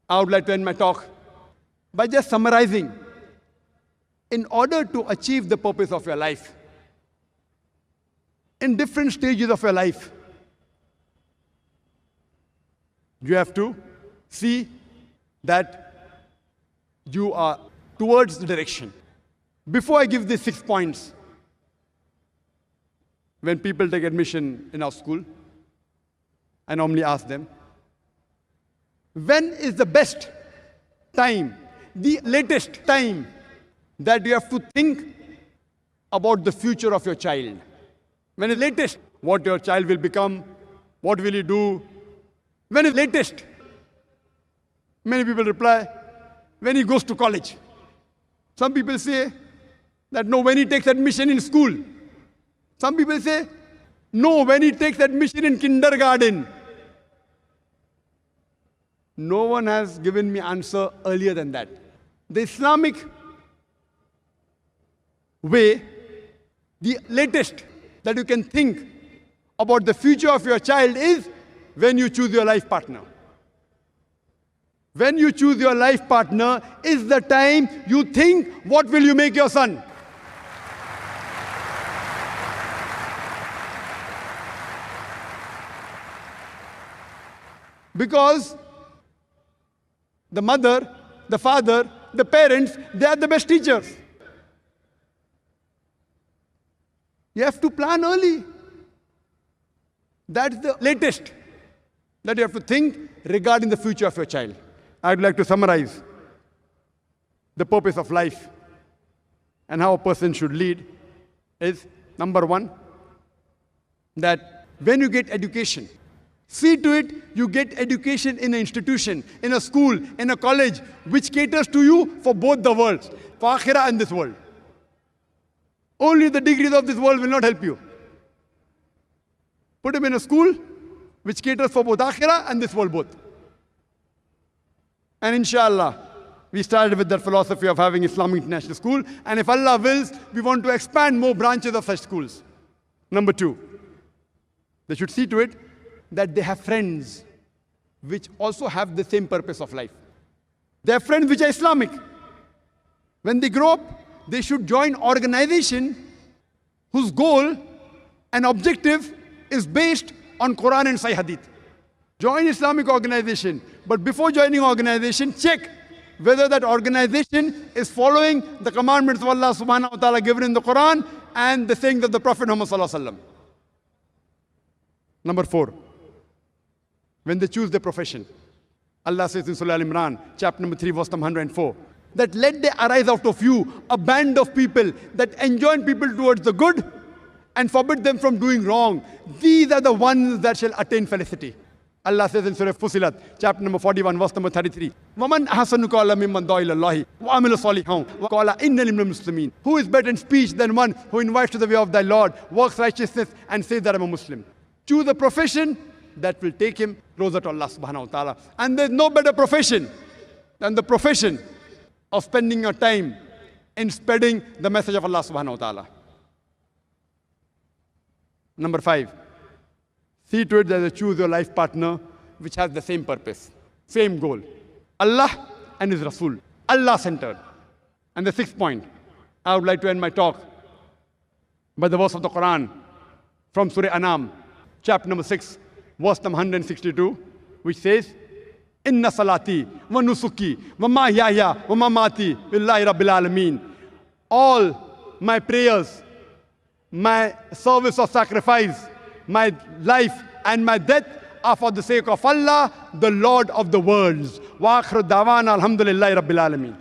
I would like to end my talk by just summarizing. In order to achieve the purpose of your life, in different stages of your life, you have to see that you are towards the direction. Before I give these 6 points, when people take admission in our school, I normally ask them, when is the best time, the latest time that you have to think about the future of your child? When is latest? What your child will become? What will he do? When is latest? Many people reply, when he goes to college. Some people say that no, when he takes admission in school. Some people say, no, when he takes admission in kindergarten. No one has given me answer earlier than that. The Islamic way, the latest that you can think about the future of your child is when you choose your life partner. When you choose your life partner is the time you think, what will you make your son? Because the mother, the father, the parents, they are the best teachers. You have to plan early. That's the latest that you have to think regarding the future of your child. I'd like to summarize the purpose of life and how a person should lead is, number one, that when you get education, see to it you get education in an institution, in a school, in a college, which caters to you for both the worlds, for akhirah and this world. Only the degrees of this world will not help you. Put him in a school which caters for both akhirah and this world both. And inshallah, we started with that philosophy of having Islamic International School, and if Allah wills, we want to expand more branches of such schools. Number two, they should see to it that they have friends which also have the same purpose of life. They have friends which are Islamic. When they grow up, they should join organization whose goal and objective is based on Quran and Sahih Hadith. Join Islamic organization, but before joining organization, check whether that organization is following the commandments of Allah subhanahu wa ta'ala given in the Quran and the sayings of the Prophet Muhammad sallallahu alaihi wasallam. Number four, when they choose their profession, Allah says in Surah Al-Imran, chapter number 3, verse number 104, that let there arise out of you a band of people that enjoin people towards the good and forbid them from doing wrong. These are the ones that shall attain felicity. Allah says in Surah Fusilat, chapter number 41, verse number 33, وَمَنْ أَحْسَنُ قَوْلًا مِمَّنْ دَعَا إِلَى اللَّهِ وَعَمِلَ صَالِحًا وَقَالَ إِنَّنِي مِنَ الْمُسْلِمِينَ. Who is better in speech than one who invites to the way of thy Lord, works righteousness, and says that I'm a Muslim? Choose a profession that will take him closer to Allah subhanahu wa ta'ala. And there's no better profession than the profession of spending your time in spreading the message of Allah subhanahu wa ta'ala. Number five, see to it that you choose your life partner which has the same purpose, same goal. Allah and His Rasul, Allah-centered. And the sixth point, I would like to end my talk by the verse of the Quran from Surah Anam, chapter number 6, verse number 162, which says, Inna salati wa nusuki wa mahyaya wa mamati lillahi rabbil alameen. All my prayers, my service of sacrifice, my life and my death are for the sake of Allah, the Lord of the worlds. Wa akhir da'wana alhamdulillahi rabbil alameen.